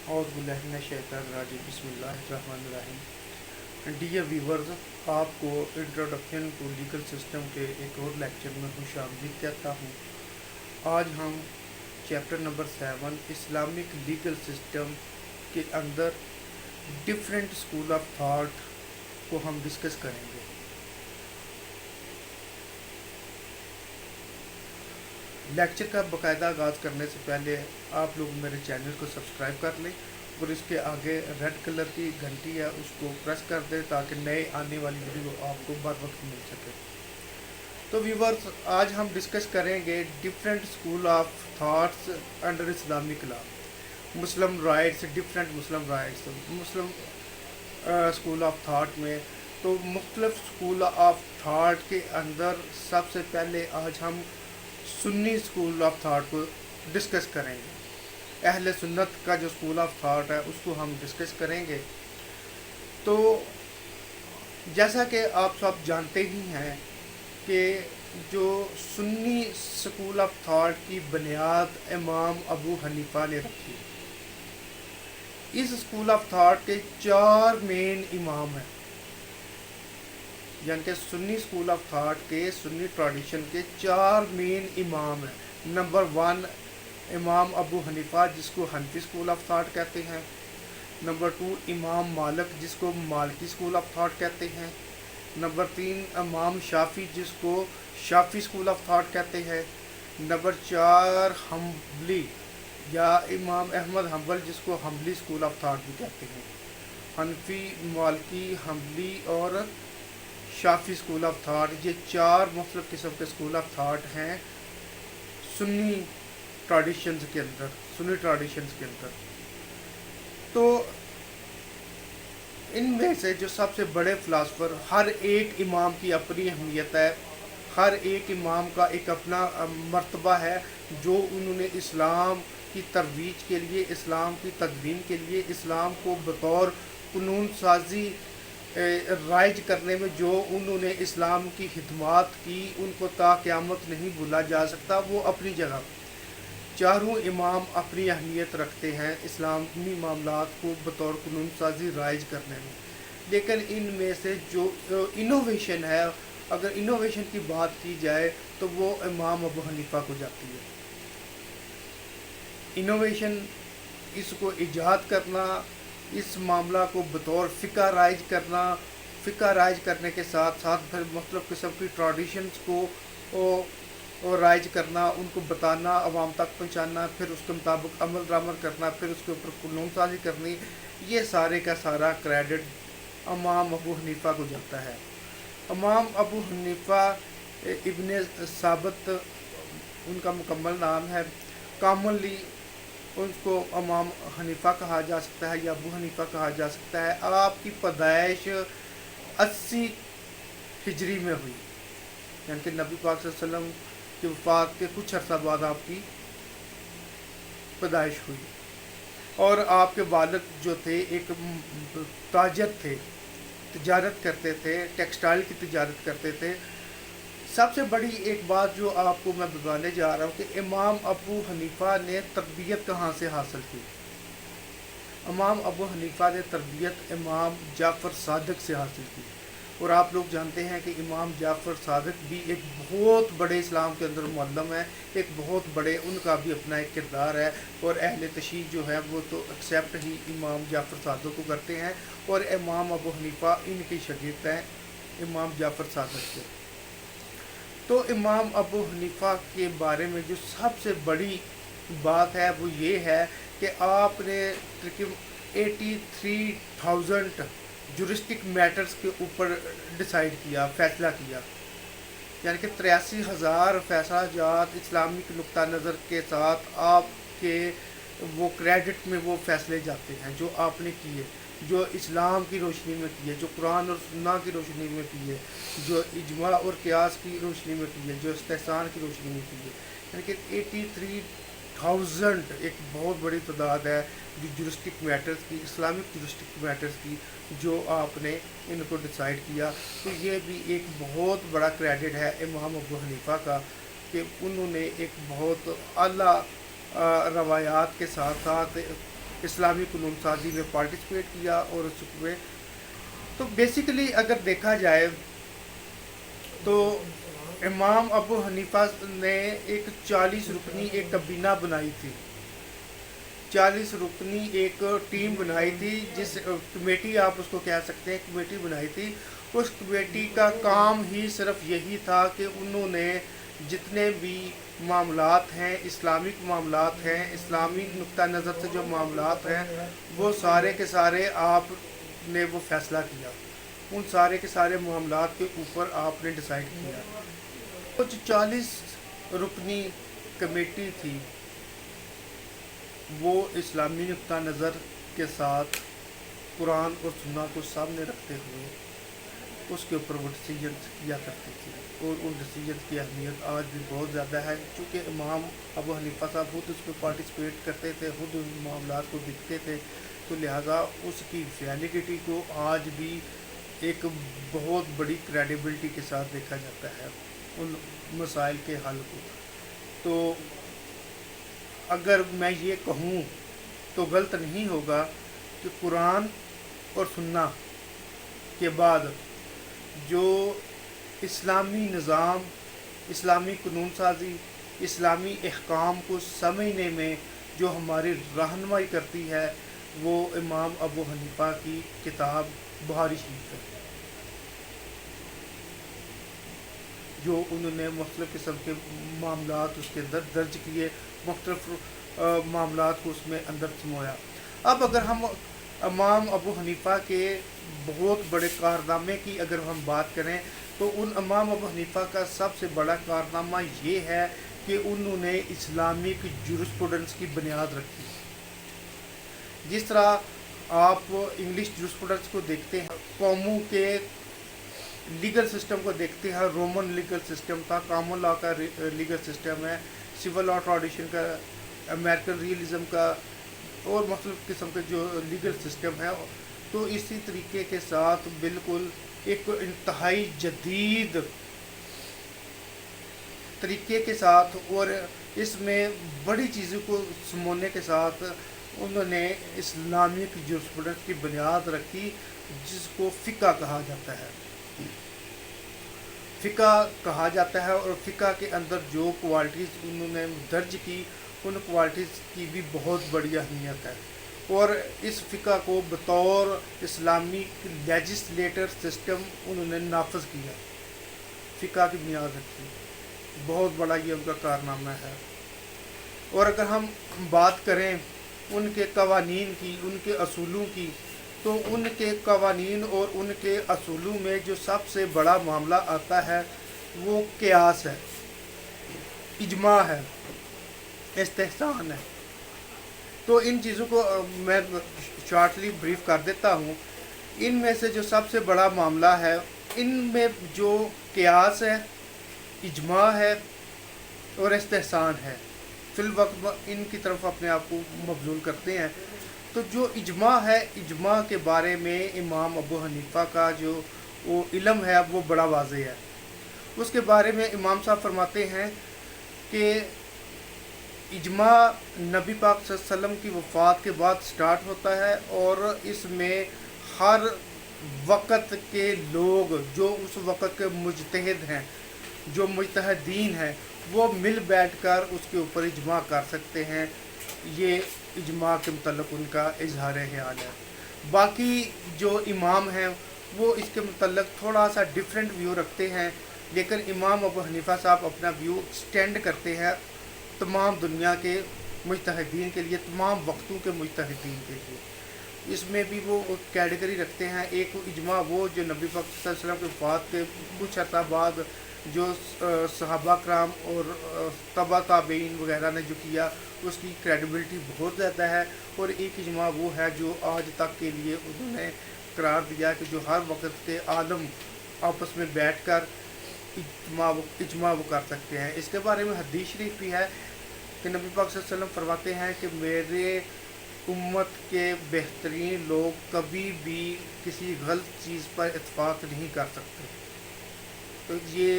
اعوذ باللہ من الشیطان الرجیم بسم اللہ الرحمن الرحیم۔ ڈیئر ویورز، آپ کو انٹروڈکشن ٹو لیگل سسٹم کے ایک اور لیکچر میں خوش آمدید کہتا ہوں۔ آج ہم chapter number 7 Islamic legal system کے اندر ڈفرینٹ اسکول آف تھاٹ کو ہم ڈسکس کریں گے۔ لیکچر کا باقاعدہ آغاز کرنے سے پہلے آپ لوگ میرے چینل کو سبسکرائب کر لیں اور اس کے آگے ریڈ کلر کی گھنٹی ہے اس کو پریس کر دیں تاکہ نئے آنے والی ویڈیو آپ کو بر وقت مل سکے۔ تو ویورز، آج ہم ڈسکس کریں گے different school of thoughts under Islamic law, Muslim rights, different Muslim rights, Muslim school of thought میں۔ تو مختلف اسکول آف تھاٹ کے اندر سب سے پہلے آج ہم سنی اسکول آف تھاٹ کو ڈسکس کریں گے۔ اہل سنت کا جو اسکول آف تھاٹ ہے اس کو ہم ڈسکس کریں گے۔ تو جیسا کہ آپ سب جانتے ہی ہیں کہ جو سنی اسکول آف تھاٹ کی بنیاد امام ابو حنیفہ نے رکھی۔ اس اسکول آف تھاٹ کے 4 مین امام ہیں، یعنی کہ سنی اسکول آف تھاٹ کے سنی ٹریڈیشن کے 4 مین امام ہیں۔ نمبر 1 امام ابو حنیفہ جس کو حنفی اسکول آف تھاٹ کہتے ہیں۔ نمبر 2 امام مالک جس کو مالکی اسکول آف تھاٹ کہتے ہیں۔ نمبر 3 امام شافی جس کو شافی اسکول آف تھاٹ کہتے ہیں۔ نمبر 4 حنبلی یا امام احمد حنبل جس کو حنبلی اسکول آف تھاٹ بھی کہتے ہیں۔ حنفی، مالکی، حنبلی اور شافی اسکول آف تھاٹ، یہ 4 مختلف قسم کے اسکول آف تھاٹ ہیں سنی ٹریڈیشنز کے اندر۔ تو ان میں سے جو سب سے بڑے فلاسفر، ہر ایک امام کی اپنی اہمیت ہے، ہر ایک امام کا ایک اپنا مرتبہ ہے جو انہوں نے اسلام کی ترویج کے لیے، اسلام کی تدوین کے لیے، اسلام کو بطور قانون سازی رائج کرنے میں جو انہوں نے اسلام کی خدمات کی، ان کو تا قیامت نہیں بھولا جا سکتا۔ وہ اپنی جگہ چاروں امام اپنی اہمیت رکھتے ہیں اسلامی معاملات کو بطور قانون سازی رائج کرنے میں، لیکن ان میں سے جو انوویشن ہے، اگر انوویشن کی بات کی جائے تو وہ امام ابو حنیفہ کو جاتی ہے۔ انوویشن، اس کو ایجاد کرنا، اس معاملہ کو بطور فقہ رائج کرنا، فقہ رائج کرنے کے ساتھ ساتھ پھر مختلف قسم کی ٹریڈیشنز کو رائج کرنا، ان کو بتانا، عوام تک پہنچانا، پھر اس کے مطابق عمل درآمد کرنا، پھر اس کے اوپر قانون سازی کرنی، یہ سارے کا سارا کریڈٹ امام ابو حنیفہ کو جاتا ہے۔ امام ابو حنیفہ ابن ثابت ان کا مکمل نام ہے۔ کامنلی ان کو امام حنیفہ کہا جا سکتا ہے یا ابو حنیفہ کہا جا سکتا ہے۔ آپ کی پیدائش 80 ہجری میں ہوئی، یعنی کہ نبی پاک صلی اللہ علیہ وسلم کی وفات کے کچھ عرصہ بعد آپ کی پیدائش ہوئی۔ اور آپ کے والد جو تھے ایک تاجر تھے، تجارت کرتے تھے، ٹیکسٹائل کی تجارت کرتے تھے۔ سب سے بڑی ایک بات جو آپ کو میں بتانے جا رہا ہوں کہ امام ابو حنیفہ نے تربیت کہاں سے حاصل کی۔ امام ابو حنیفہ نے تربیت امام جعفر صادق سے حاصل کی، اور آپ لوگ جانتے ہیں کہ امام جعفر صادق بھی ایک بہت بڑے اسلام کے اندر معلم ہے، ایک بہت بڑے، ان کا بھی اپنا ایک کردار ہے، اور اہل تشیع جو ہے وہ تو ایکسیپٹ ہی امام جعفر صادق کو کرتے ہیں، اور امام ابو حنیفہ ان کی شاگرد ہیں امام جعفر صادق کے۔ تو امام ابو حنیفہ کے بارے میں جو سب سے بڑی بات ہے وہ یہ ہے کہ آپ نے تقریباً 83,000 جورسٹک میٹرز کے اوپر ڈیسائیڈ کیا، فیصلہ کیا، یعنی کہ 83,000 فیصلہ جات اسلامک نقطہ نظر کے ساتھ آپ کے وہ کریڈٹ میں وہ فیصلے جاتے ہیں جو آپ نے کیے، جو اسلام کی روشنی میں کیے، جو قرآن اور سنہ کی روشنی میں کیے، جو اجماع اور قیاس کی روشنی میں کیے، جو استحسان کی روشنی میں کیے، یعنی کہ 83,000 ایک بہت بڑی تعداد ہے جو جورسٹک میٹرز کی، اسلامک جورسٹک میٹرز کی، جو آپ نے ان کو ڈیسائیڈ کیا۔ تو یہ بھی ایک بہت بڑا کریڈٹ ہے امام ابو حنیفہ کا کہ انہوں نے ایک بہت اعلیٰ روایات کے ساتھ ساتھ इस्लामी कानून साजी में पार्टिसिपेट किया और उसमें तो बेसिकली अगर देखा जाए तो इमाम अबू हनीफा ने एक 40 रुकनी एक कबीना बनाई थी, 40 रुकनी एक टीम बनाई थी, जिस कमेटी आप उसको कह सकते हैं, कमेटी बनाई थी। उस कमेटी का काम ही सिर्फ यही था कि उन्होंने जितने भी मामलात हैं, इस्लामिक मामलात हैं, इस्लामी नुक्ता नज़र से जो मामलात हैं, वो सारे के सारे आपने वो फ़ैसला किया, उन सारे के सारे मामलात के ऊपर आपने डिसाइड किया। कुछ 40 रुकनी कमेटी थी, वो इस्लामी नुक्ता नज़र के साथ कुरान और सुन्ना को सामने रखते हुए उसके ऊपर वो डिसीजन किया करती थी, और उन डिसीजन की अहमियत आज भी बहुत ज़्यादा है। चूँकि इमाम अबू हनीफा साहब खुद उसमें पार्टिसिपेट करते थे, खुद उन मामलात को देखते थे, तो लिहाजा उसकी वैलिडिटी को आज भी एक बहुत बड़ी क्रेडिबिलिटी के साथ देखा जाता है उन मसाइल के हल को। तो अगर मैं ये कहूँ तो गलत नहीं होगा कि कुरान और सुन्ना के बाद जो इस्लामी निज़ाम, इस्लामी कानून साजी, इस्लामी अहकाम को समझने में जो हमारी रहनुमाई करती है, वो इमाम अबू हनीफा की किताब बुखारी शरीफ है, जो उन्होंने मुख्तलिफ़ किस्म के मामलात उसके अंदर दर्ज किए, मुख्तलिफ़ मामलात को उसमें अंदर समोया। अब अगर हम इमाम अबू हनीफा के बहुत बड़े कारनामे की अगर हम बात करें, तो उन इमाम अबू हनीफा का सबसे बड़ा कारनामा ये है कि उन्होंने इस्लामिक जूरिस्प्रूडेंस की बुनियाद रखी। जिस तरह आप इंग्लिश जूरिस्प्रूडेंस को देखते हैं, कौमों के लीगल सिस्टम को देखते हैं, रोमन लीगल सिस्टम था, कॉमन लॉ का लीगल सिस्टम है, सिविल लॉ ट्रेडिशन का, अमेरिकन रियलिज्म का, और मुख्तलिफ़ किस्म के जो लीगल सिस्टम है। तो इसी तरीके के साथ बिल्कुल एक इंतहाई जदीद तरीके के साथ और इसमें बड़ी चीज़ों को समझने के साथ उन्होंने इस्लामिक जूरिस्प्रूडेंस की बुनियाद रखी, जिसको फ़िक़ा कहा जाता है। फ़िक़ा कहा जाता है, और फ़िक़ा के अंदर जो क्वालिटीज़ उन्होंने दर्ज की, उन क्वालिटीज़ की भी बहुत बड़ी अहमियत है। और इस फ़िक़ा को बतौर इस्लामिक लेजिस्लेटर सिस्टम उन्होंने नाफज किया, फ़िक़ा की बुनियाद रखी, बहुत बड़ा ये उनका कारनामा है। और अगर हम बात करें उनके कवानीन की, उनके असूलों की, तो उनके कवानीन और उनके असूलों में जो सबसे बड़ा मामला आता है वो क़ियास है, इजमा है, इस्तिहसान है। तो इन चीज़ों को मैं शॉर्टली ब्रीफ कर देता हूँ। इनमें से जो सबसे बड़ा मामला है, इनमें जो क़ियास है, इजमा है और इस्तिहसान है, फिल वक्त इनकी तरफ अपने आप को मबजूल करते हैं। तो जो इजमा है, इजमा के बारे में इमाम अबू हनीफा का जो वो इल्म है वो बड़ा वाज़ेह है। उसके बारे में इमाम साहब फरमाते हैं कि इजमा नबी पाक सल्लल्लाहु अलैहि वसल्लम की वफ़ात के बाद स्टार्ट होता है, और इसमें हर वक़्त के लोग जो उस वक़्त के मुजतहिद हैं, जो मुजतहिदीन हैं, वो मिल बैठ कर उसके ऊपर इजमा कर सकते हैं। ये इजमा के मतलब उनका इजहार ख्याल है। बाकी जो इमाम हैं वो इसके मतलब थोड़ा सा डिफरेंट व्यू रखते हैं, लेकिन इमाम अबू हनीफा साहब अपना व्यू स्टैंड करते हैं तमाम दुनिया के मुजतहिदीन के लिए, तमाम वक्तों के मुजतहिदीन के लिए। इसमें भी वो कैटेगरी रखते हैं, एक इजमा वो जो नबी पाक सल्लल्लाहु अलैहि वसल्लम के वफ़ात के कुछ अर्सा बाद जो सहाबा कराम और तबा ताबईन वगैरह ने जो किया, उसकी क्रेडिबिलिटी बहुत ज़्यादा है। और एक इजमा वो है जो आज तक के लिए उन्होंने करार दिया कि जो हर वक्त के आलम आपस में बैठ कर इजमा वो कर सकते हैं। इसके बारे में हदीस शरीफ भी है कि नबी पाक सल्लल्लाहु अलैहि वसल्लम फरमाते हैं कि मेरे उम्मत के बेहतरीन लोग कभी भी किसी गलत चीज़ पर इत्फाक नहीं कर सकते। तो ये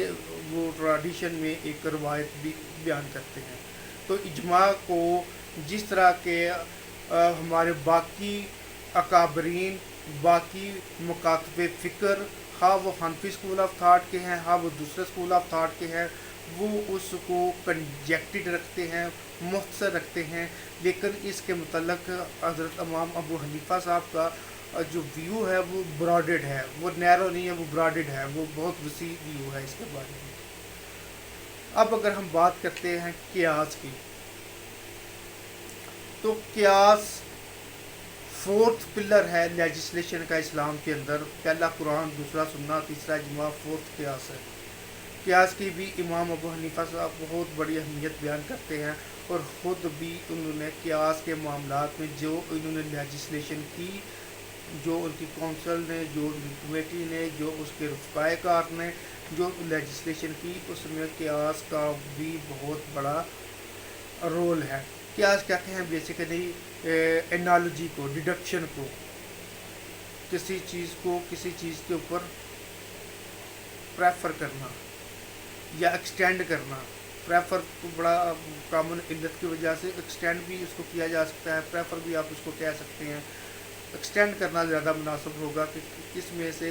वो ट्रेडिशन में एक रवायत भी बयान करते हैं। तो इजमा को जिस तरह के हमारे बाकी अकाबरीन, बाकी मुकातबे फ़िक्र, हाँ वो हनफी स्कूल ऑफ थाट के हैं, हाँ वो दूसरे स्कूल ऑफ थाट के हैं, वो उसको कंजेक्टेड रखते हैं, मुख्तसर रखते हैं। लेकिन इसके मतलब हज़रत इमाम अबू हनीफ़ा साहब का जो व्यू है वो ब्रॉडेड है, वो नैरो नहीं है, वो ब्रॉडेड है, वो बहुत वसी व्यू है इसके बारे में। अब अगर हम बात करते हैं क़ियास की, तो क़ियास फोर्थ पिलर है लेजिस्लेशन का इस्लाम के अंदर। पहला कुरान, दूसरा सुन्ना, तीसरा इजमा, फोर्थ क़ियास है। क़ियास की भी इमाम अबू हनीफ़ा साहब बहुत बड़ी अहमियत बयान करते हैं, और ख़ुद भी उन्होंने क़ियास के मामलात में जो इन्होंने लेजिस्लेशन की, जो उनकी कौंसल ने, जो उनकी कमेटी ने, जो उसके रफ़ाकार ने जो लेजिस्लेशन की, उसमें क़ियास का भी बहुत बड़ा रोल है। क़ियास कहते हैं बेसिकली एनालॉजी को, डिडक्शन को, किसी चीज़ को किसी चीज़ के ऊपर प्रेफर करना या एक्सटेंड करना। प्रेफर तो बड़ा कॉमन इल्लत की वजह से एक्सटेंड भी इसको किया जा सकता है, प्रेफर भी आप उसको कह सकते हैं। एक्सटेंड करना ज़्यादा मुनासिब होगा कि इसमें से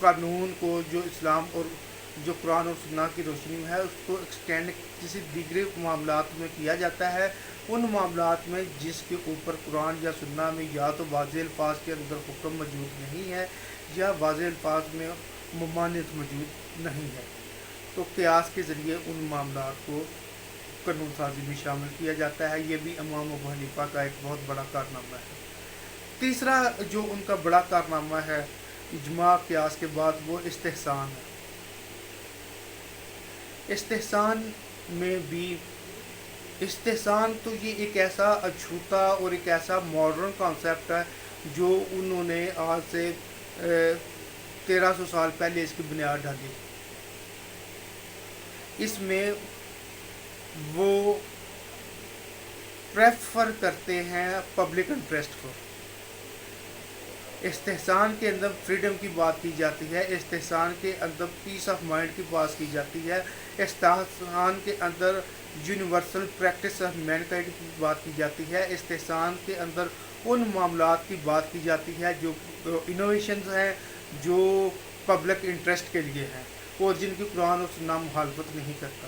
कानून को जो इस्लाम और जो कुरान और सुन्ना की रोशनी में है उसको एक्सटेंड किसी दीगरे मामलात में किया जाता है, उन मामलात में जिसके ऊपर कुरान या सुन्ना में या तो वाज़ेह अल्फाज के अंदर हुक्म मौजूद नहीं है या वाज़ेह अल्फाज में ममानियत मौजूद नहीं है। तो क़ियास के ज़रिए उन मामलात को कानून साजी में शामिल किया जाता है। ये भी इमाम अबू हनीफ़ा का एक बहुत बड़ा कारनामा है। तीसरा जो उनका बड़ा कारनामा है इजमा क़ियास के बाद, वो इस्तिहसान है। इस्तिहसान में भी, इस्तिहसान तो ये एक ऐसा अछूता और एक ऐसा मॉडर्न कॉन्सेप्ट है जो उन्होंने आज से 1300 साल पहले इसकी बुनियाद डाली। इसमें वो प्रेफर करते हैं पब्लिक इंटरेस्ट को। इस्तिहसान के अंदर फ्रीडम की बात की जाती है, इस्तिहसान के अंदर पीस ऑफ माइंड की बात की जाती है, इस्तिहसान के अंदर यूनिवर्सल प्रैक्टिस ऑफ मैनकाइंड की बात की जाती है, इस्तिहसान के अंदर उन मामलात की बात की जाती है जो इनोवेशंस हैं, जो पब्लिक इंटरेस्ट के लिए हैं और जिनकी कुरान और सुन्ना मुखालफत नहीं करता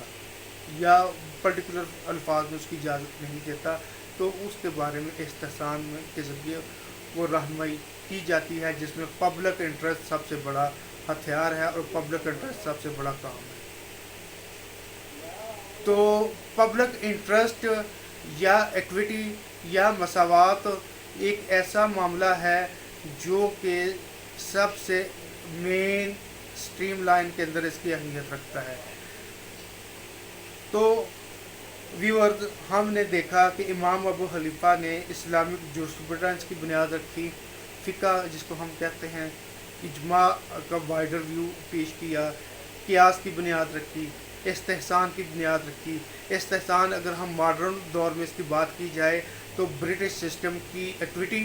या पर्टिकुलर अल्फाज में उसकी इजाज़त नहीं देता। तो उसके बारे में इस्तिहसान के ज़रिए वो रहनुमाई की जाती है, जिसमें पब्लिक इंटरेस्ट सबसे बड़ा हथियार है और पब्लिक इंटरेस्ट सबसे बड़ा काम है। तो पब्लिक इंटरेस्ट या इक्विटी या मसावात एक ऐसा मामला है जो कि सबसे मेन स्ट्रीम लाइन के अंदर इसकी अहमियत रखता है। तो व्यूअर्स, हमने देखा कि इमाम अबू हनीफ़ा ने इस्लामिक जूरिस्प्रूडेंस की बुनियाद रखी, फ़िक़ा जिसको हम कहते हैं, इजमा का वाइडर व्यू पेश किया, क़ियास की बुनियाद रखी, इस्तिहसान की बुनियाद रखी। इस्तिहसान अगर हम मॉडर्न दौर में इसकी बात की जाए तो ब्रिटिश सिस्टम की इक्विटी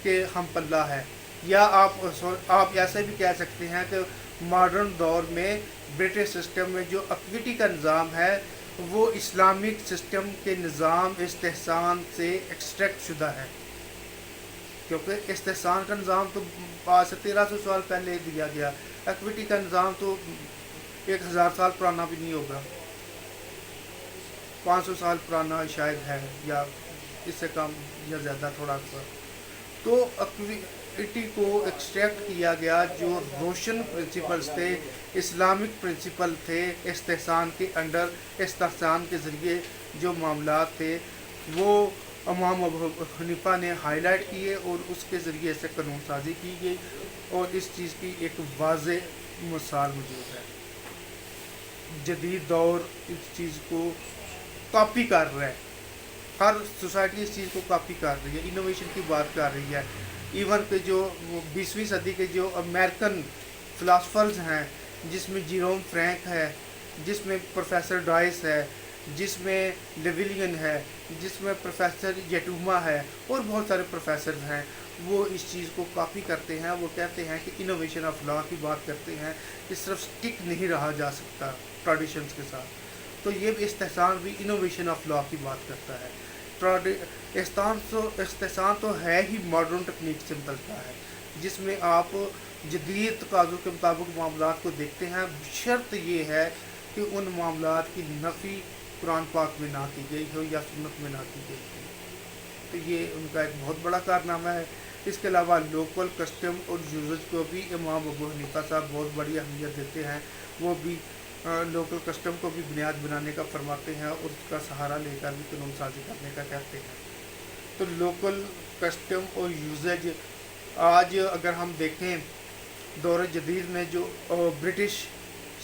के हम पल्ला है, या आप ऐसे भी कह सकते हैं कि मॉडर्न दौर में ब्रिटिश सिस्टम में जो इक्विटी का निज़ाम है वो इस्लामिक सिस्टम के निज़ाम इस्तिहसान से एक्सट्रैक्ट शुदा है, क्योंकि इस्तिहसान का निज़ाम तो आज से 1300 साल पहले दिया गया, इक्विटी का निज़ाम तो 1000 साल पुराना भी नहीं होगा, 500 साल पुराना शायद है या इससे कम या ज़्यादा थोड़ा सा। तो इक्विटी को एक्सट्रैक्ट किया गया, जो रोशन प्रिंसिपल्स थे, इस्लामिक प्रिंसिपल थे इस्तिहसान के अंडर। इस्तिहसान के ज़रिए जो मामलात थे वो इमाम अबू हनीफ़ा ने हाईलाइट किए और उसके ज़रिए से कानून साजी की गई, और इस चीज़ की एक वाज़ेह मिसाल मौजूद है। जदीद दौर इस चीज़ को कॉपी कर रहा है, हर सोसाइटी इस चीज़ को कॉपी कर रही है, इनोवेशन की बात कर रही है। इवन के जो 20वीं सदी के जो अमेरिकन फ़िलासफ़र्स हैं, जिसमें जीरोम फ्रैंक है, जिसमें प्रोफेसर डॉयस है, जिसमें लेविलियन है, जिसमें प्रोफेसर येटूमा है और बहुत सारे प्रोफेसर हैं, वो इस चीज़ को कॉपी करते हैं। वो कहते हैं कि इनोवेशन ऑफ लॉ की बात करते हैं कि सिर्फ स्टिक नहीं रहा जा सकता ट्रेडिशंस के साथ। तो ये भी इस्तिहसान भी इनोवेशन ऑफ लॉ की बात करता है। استحसान तो है ही मॉडर्न टेक्निक से मुतल्लिक़ है, जिसमें आप जदीद तकाज़ों के मुताबिक मामलात को देखते हैं। शर्त ये है कि उन मामलात की नफ़ी कुरान पाक में ना की गई हो या सुन्नत में ना की गई हो। तो ये उनका एक बहुत बड़ा कारनामा है। इसके अलावा लोकल कस्टम और यूजेज को भी इमाम अबू हनीफा साहब बहुत बड़ी अहमियत देते हैं। वो भी लोकल कस्टम को भी बुनियाद बनाने का फरमाते हैं और उसका सहारा लेकर भी कानून साजी करने का कहते हैं। तो लोकल कस्टम और यूजेज आज अगर हम देखें दौर जदीद में जो ब्रिटिश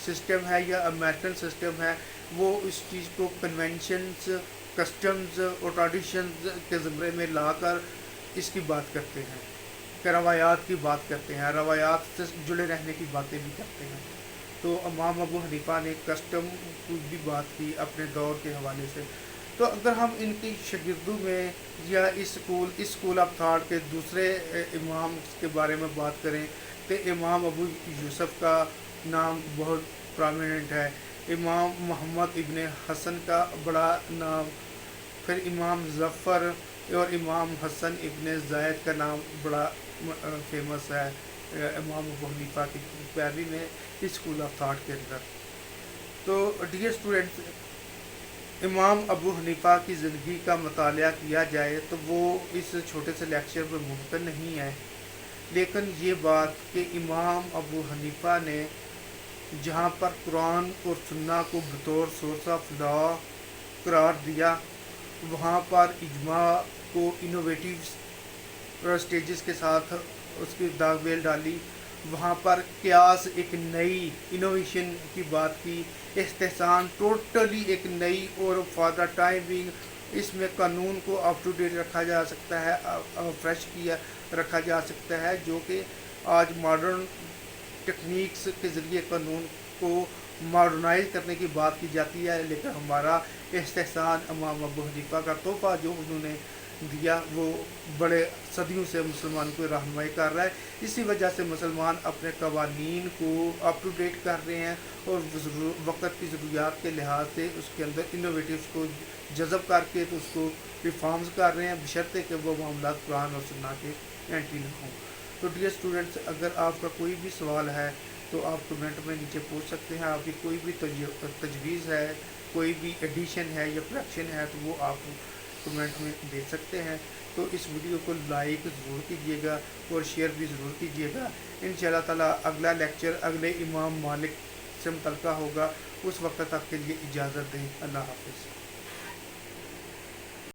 सिस्टम है या अमेरिकन सिस्टम है, वो इस चीज़ को कन्वेंशंस, कस्टम्स और ट्रेडिशंस के ज़मरे में लाकर इसकी बात करते हैं, कि रवायात की बात करते हैं, रवायात से जुड़े रहने की बातें भी करते हैं। तो इमाम अबू हनीफा ने कस्टम की भी बात की अपने दौर के हवाले से। तो अगर हम इनकी शागिर्दों में या इस स्कूल ऑफ थॉट के दूसरे इमाम के बारे में बात करें तो इमाम अबू यूसुफ का नाम बहुत प्रोमिनेंट है, इमाम मोहम्मद इब्ने हसन का बड़ा नाम, फिर इमाम ज़फ़र और इमाम हसन इब्ने ज़ैद का नाम बड़ा फेमस है इमाम अबू हनीफा की पैरवी में इस स्कूल ऑफ थॉट के अंदर। तो डियर स्टूडेंट्स, इमाम अबू हनीफा की ज़िंदगी का मतालिया किया जाए तो वो इस छोटे से लेक्चर में मुमकिन नहीं है, लेकिन ये बात कि इमाम अबू हनीफा ने जहाँ पर कुरान और सुन्ना को बतौर सोर्स ऑफ लॉ करार दिया, वहाँ पर इजमा को इनोवेटिव स्टेजेस के साथ उसकी दागबेल डाली, वहाँ पर क्यास एक नई इनोवेशन की बात की, इस्तेहसान टोटली एक नई और फॉर द टाइम बिंग इसमें कानून को अप टू डेट रखा जा सकता है, फ्रेश किया रखा जा सकता है, जो कि आज मॉडर्न टेक्निक्स के ज़रिए कानून को मॉडर्नाइज करने की बात की जाती है। लेकिन हमारा इस्तेहसान इमाम अबू हनीफा का तोहफ़ा जो उन्होंने दिया वो बड़े सदियों से मुसलमान को रहनुमाई कर रहा है। इसी वजह से मुसलमान अपने कवानीन को अप टू डेट कर रहे हैं और वक़्त की ज़रूरियात के लिहाज से उसके अंदर इनोवेटिव्स को जज़ब करके तो उसको रिफॉर्म्स कर रहे हैं, बशर्ते कि वो मामलात कुरान और सुन्ना के एंटी न हों। तो डियर स्टूडेंट्स, अगर आपका कोई भी सवाल है तो आप कमेंट में नीचे पूछ सकते हैं। आपकी कोई भी तजवीज़ है, कोई भी एडिशन है या करेक्शन है तो वो आप कमेंट में दे सकते हैं। तो इस वीडियो को लाइक ज़रूर कीजिएगा और शेयर भी ज़रूर कीजिएगा। इंशाअल्लाह ताला अगला लेक्चर अगले इमाम मालिक से मुतल्लिक़ होगा। उस वक्त तक के लिए इजाज़त दें। अल्लाह हाफ़िज़।